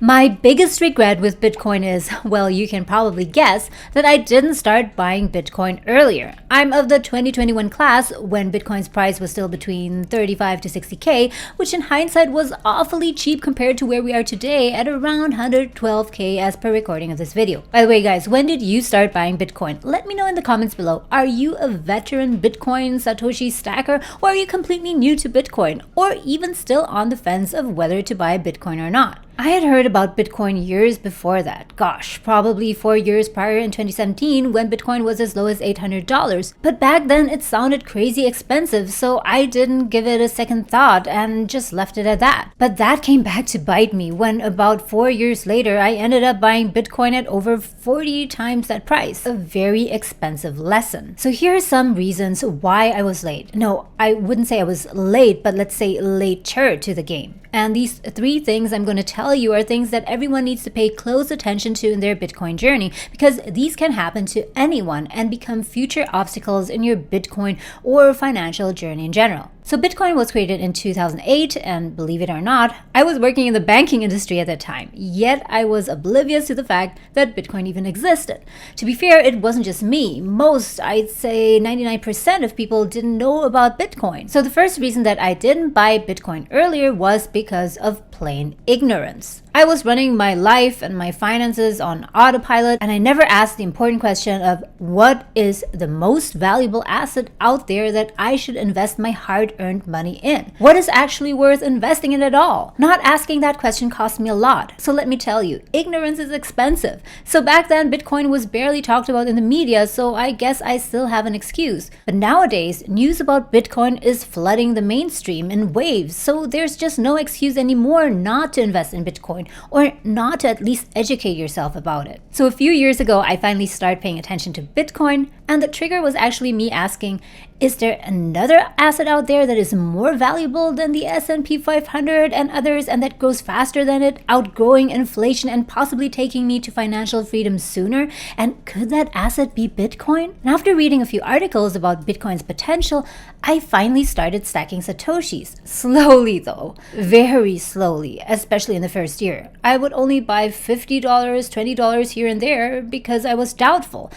My biggest regret with Bitcoin is, well, you can probably guess that I didn't start buying Bitcoin earlier. I'm of the 2021 class when Bitcoin's price was still between 35 to 60K, which in hindsight was awfully cheap compared to where we are today at around 112K as per recording of this video. By the way, guys, when did you start buying Bitcoin? Let me know in the comments below. Are you a veteran Bitcoin Satoshi stacker, or are you completely new to Bitcoin, or even still on the fence of whether to buy Bitcoin or not? I had heard about Bitcoin years before that. Gosh, probably 4 years prior in 2017 when Bitcoin was as low as $800. But back then it sounded crazy expensive, so I didn't give it a second thought and just left it at that. But that came back to bite me when about 4 years later I ended up buying Bitcoin at over 40 times that price. A very expensive lesson. So here are some reasons why I was late. No, I wouldn't say I was late, but let's say later to the game. And these 3 things I'm going to tell you are things that everyone needs to pay close attention to in their Bitcoin journey, because these can happen to anyone and become future obstacles in your Bitcoin or financial journey in general. So Bitcoin was created in 2008, and believe it or not, I was working in the banking industry at that time, yet I was oblivious to the fact that Bitcoin even existed. To be fair, it wasn't just me. Most, I'd say 99% of people didn't know about Bitcoin. So the first reason that I didn't buy Bitcoin earlier was because of plain ignorance. I was running my life and my finances on autopilot, and I never asked the important question of what is the most valuable asset out there that I should invest my hard-earned money in? What is actually worth investing in at all? Not asking that question cost me a lot. So let me tell you, ignorance is expensive. So back then, Bitcoin was barely talked about in the media, so I guess I still have an excuse. But nowadays, news about Bitcoin is flooding the mainstream in waves, so there's just no excuse anymore not to invest in Bitcoin, or not to at least educate yourself about it. So a few years ago, I finally started paying attention to Bitcoin, and the trigger was actually me asking, is there another asset out there that is more valuable than the S&P 500 and others, and that grows faster than it, outgrowing inflation and possibly taking me to financial freedom sooner? And could that asset be Bitcoin? And after reading a few articles about Bitcoin's potential, I finally started stacking Satoshis. Slowly though, very slowly, especially in the first year. I would only buy $50, $20 here and there because I was doubtful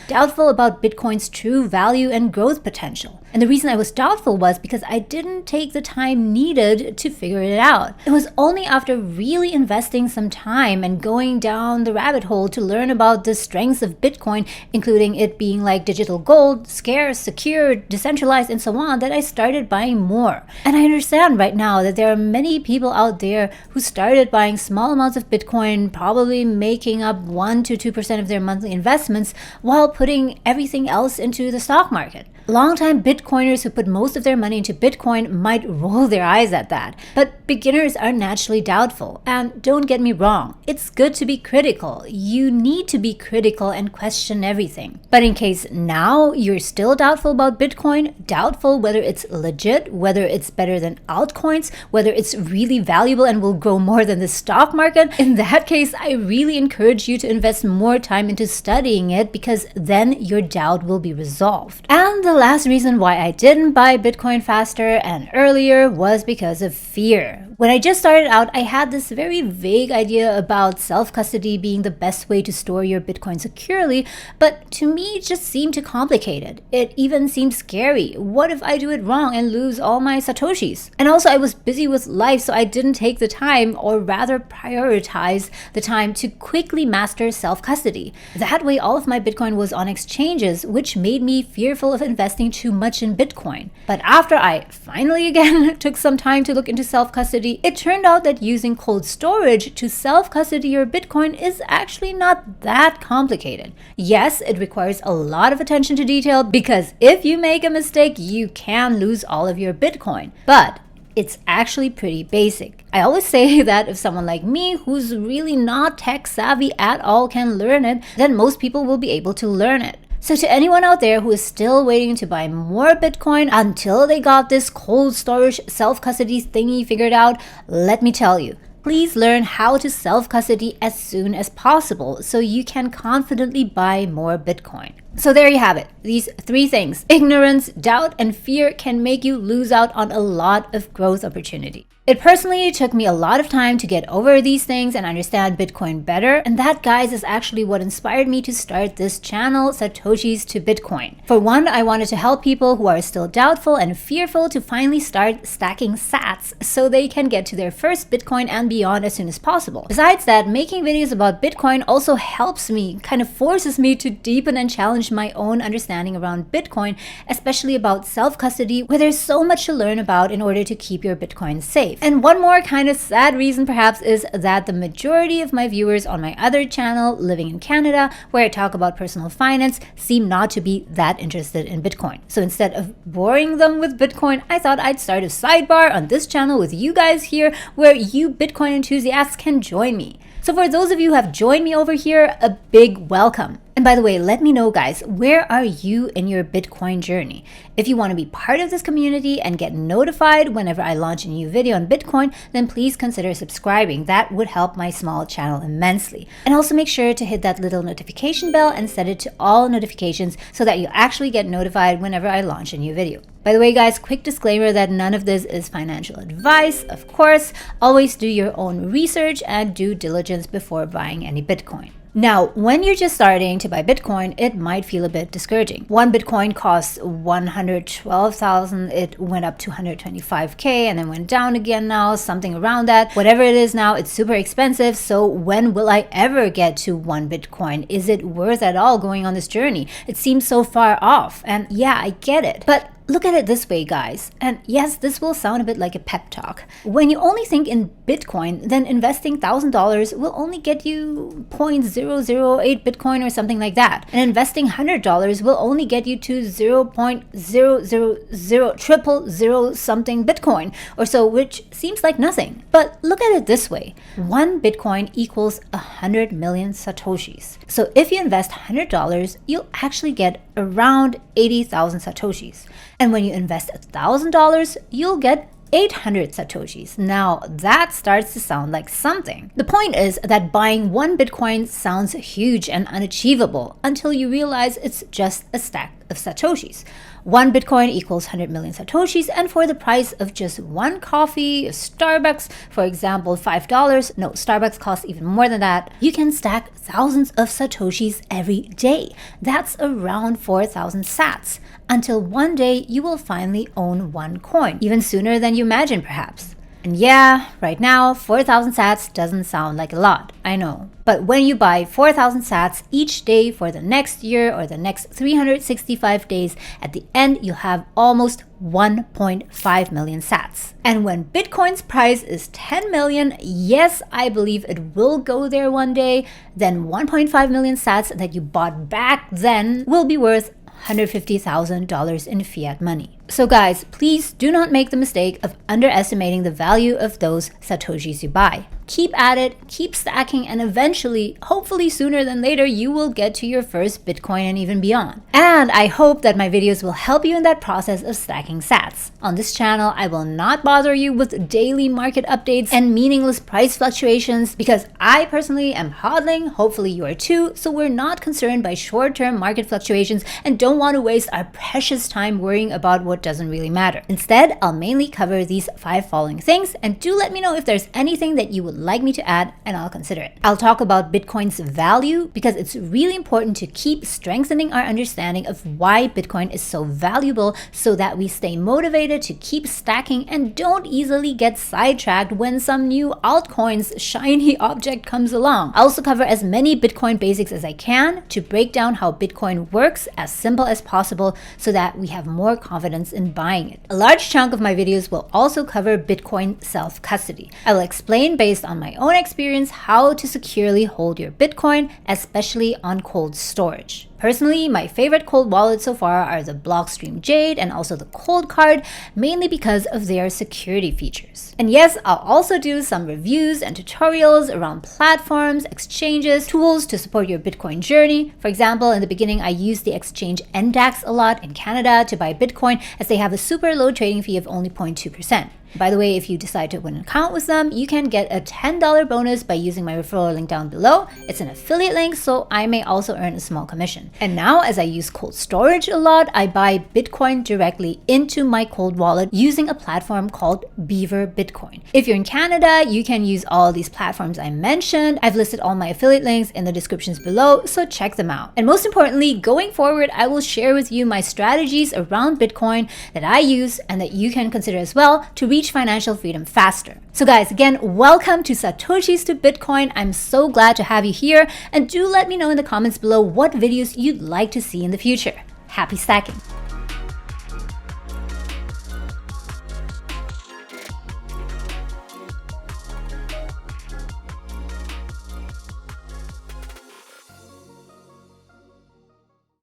about Bitcoin's true value and growth potential. And the reason I was doubtful was because I didn't take the time needed to figure it out. It was only after really investing some time and going down the rabbit hole to learn about the strengths of Bitcoin, including it being like digital gold, scarce, secure, decentralized, and so on, that I started buying more. And I understand right now that there are many people out there who started buying small amounts of Bitcoin, probably making up 1 to 2% of their monthly investments, while putting everything else into the stock market. Longtime Bitcoiners who put most of their money into Bitcoin might roll their eyes at that, but beginners are naturally doubtful. And don't get me wrong, it's good to be critical. You need to be critical and question everything. But in case now you're still doubtful about Bitcoin, doubtful whether it's legit, whether it's better than altcoins, whether it's really valuable and will grow more than the stock market, in that case, I really encourage you to invest more time into studying it, because then your doubt will be resolved. And the last reason why I didn't buy Bitcoin faster and earlier was because of fear. When I just started out, I had this very vague idea about self-custody being the best way to store your Bitcoin securely, but to me it just seemed too complicated. It even seemed scary. What if I do it wrong and lose all my Satoshis? And also I was busy with life, so I didn't take the time, or rather prioritize the time, to quickly master self-custody. That way all of my Bitcoin was on exchanges, which made me fearful of investing too much in Bitcoin. But after I finally again took some time to look into self-custody, it turned out that using cold storage to self-custody your Bitcoin is actually not that complicated. Yes, it requires a lot of attention to detail, because if you make a mistake, you can lose all of your Bitcoin. But it's actually pretty basic. I always say that if someone like me, who's really not tech savvy at all, can learn it, then most people will be able to learn it. So to anyone out there who is still waiting to buy more Bitcoin until they got this cold storage self-custody thingy figured out, let me tell you, please learn how to self-custody as soon as possible so you can confidently buy more Bitcoin. So there you have it. These 3 things, ignorance, doubt, and fear, can make you lose out on a lot of growth opportunity. It personally took me a lot of time to get over these things and understand Bitcoin better, and that, guys, is actually what inspired me to start this channel, Satoshis to Bitcoin. For one, I wanted to help people who are still doubtful and fearful to finally start stacking sats so they can get to their first Bitcoin and beyond as soon as possible. Besides that, making videos about Bitcoin also helps me, kind of forces me to deepen and challenge my own understanding around Bitcoin, especially about self-custody, where there's so much to learn about in order to keep your Bitcoin safe. And one more kind of sad reason perhaps is that the majority of my viewers on my other channel, Living in Canada, where I talk about personal finance, seem not to be that interested in Bitcoin. So instead of boring them with Bitcoin, I thought I'd start a sidebar on this channel with you guys here, where you Bitcoin enthusiasts can join me. So for those of you who have joined me over here, a big welcome. And by the way, let me know, guys, where are you in your Bitcoin journey? If you want to be part of this community and get notified whenever I launch a new video on Bitcoin, then please consider subscribing. That would help my small channel immensely. And also make sure to hit that little notification bell and set it to all notifications so that you actually get notified whenever I launch a new video. By the way, guys, quick disclaimer that none of this is financial advice, of course. Always do your own research and due diligence before buying any Bitcoin. Now, when you're just starting to buy Bitcoin, it might feel a bit discouraging. One Bitcoin costs 112,000, it went up to 125K and then went down again now, something around that. Whatever it is now, it's super expensive. So when will I ever get to one Bitcoin? Is it worth at all going on this journey? It seems so far off. And yeah, I get it. But look at it this way, guys. And yes, this will sound a bit like a pep talk. When you only think in Bitcoin, then investing $1,000 will only get you 0.008 Bitcoin or something like that. And investing $100 will only get you to 0.0000000 something Bitcoin or so, which seems like nothing. But look at it this way. One Bitcoin equals 100 million Satoshis. So if you invest $100, you'll actually get around 80,000 Satoshis. And when you invest $1,000, you'll get 800 Satoshis. Now that starts to sound like something. The point is that buying one Bitcoin sounds huge and unachievable until you realize it's just a stack of Satoshis. One Bitcoin equals 100 million Satoshis, and for the price of just one coffee, Starbucks, for example, $5, no, Starbucks costs even more than that, you can stack thousands of Satoshis every day. That's around 4,000 sats, until one day you will finally own one coin, even sooner than you imagine perhaps. And yeah, right now, 4,000 sats doesn't sound like a lot, I know. But when you buy 4,000 sats each day for the next year or the next 365 days, at the end you'll have almost 1.5 million sats. And when Bitcoin's price is 10 million, yes, I believe it will go there one day, then 1.5 million sats that you bought back then will be worth $150,000 in fiat money. So guys, please do not make the mistake of underestimating the value of those Satoshis you buy. Keep at it, keep stacking, and eventually, hopefully sooner than later, you will get to your first Bitcoin and even beyond. And I hope that my videos will help you in that process of stacking sats. On this channel, I will not bother you with daily market updates and meaningless price fluctuations because I personally am hodling, hopefully you are too, so we're not concerned by short-term market fluctuations and don't want to waste our precious time worrying about what doesn't really matter. Instead, I'll mainly cover these 5 following things, and do let me know if there's anything that you would like me to add and I'll consider it. I'll talk about Bitcoin's value because it's really important to keep strengthening our understanding of why Bitcoin is so valuable so that we stay motivated to keep stacking and don't easily get sidetracked when some new altcoin's shiny object comes along. I'll also cover as many Bitcoin basics as I can to break down how Bitcoin works as simple as possible so that we have more confidence in buying it. A large chunk of my videos will also cover Bitcoin self-custody. I will explain based on my own experience how to securely hold your Bitcoin, especially on cold storage. Personally, my favorite cold wallets so far are the Blockstream Jade and also the Cold Card, mainly because of their security features. And yes, I'll also do some reviews and tutorials around platforms, exchanges, tools to support your Bitcoin journey. For example, in the beginning, I used the exchange NDAX a lot in Canada to buy Bitcoin as they have a super low trading fee of only 0.2%. By the way, if you decide to open an account with them, you can get a $10 bonus by using my referral link down below. It's an affiliate link, so I may also earn a small commission. description. And now, as I use cold storage a lot, I buy Bitcoin directly into my cold wallet using a platform called Beaver Bitcoin. If you're in Canada, you can use all these platforms I mentioned. I've listed all my affiliate links in the descriptions below, so check them out. And most importantly, going forward, I will share with you my strategies around Bitcoin that I use and that you can consider as well to reach financial freedom faster. So guys, again, welcome to Satoshis to Bitcoin. I'm so glad to have you here, and do let me know in the comments below what videos you'd like to see in the future. Happy stacking!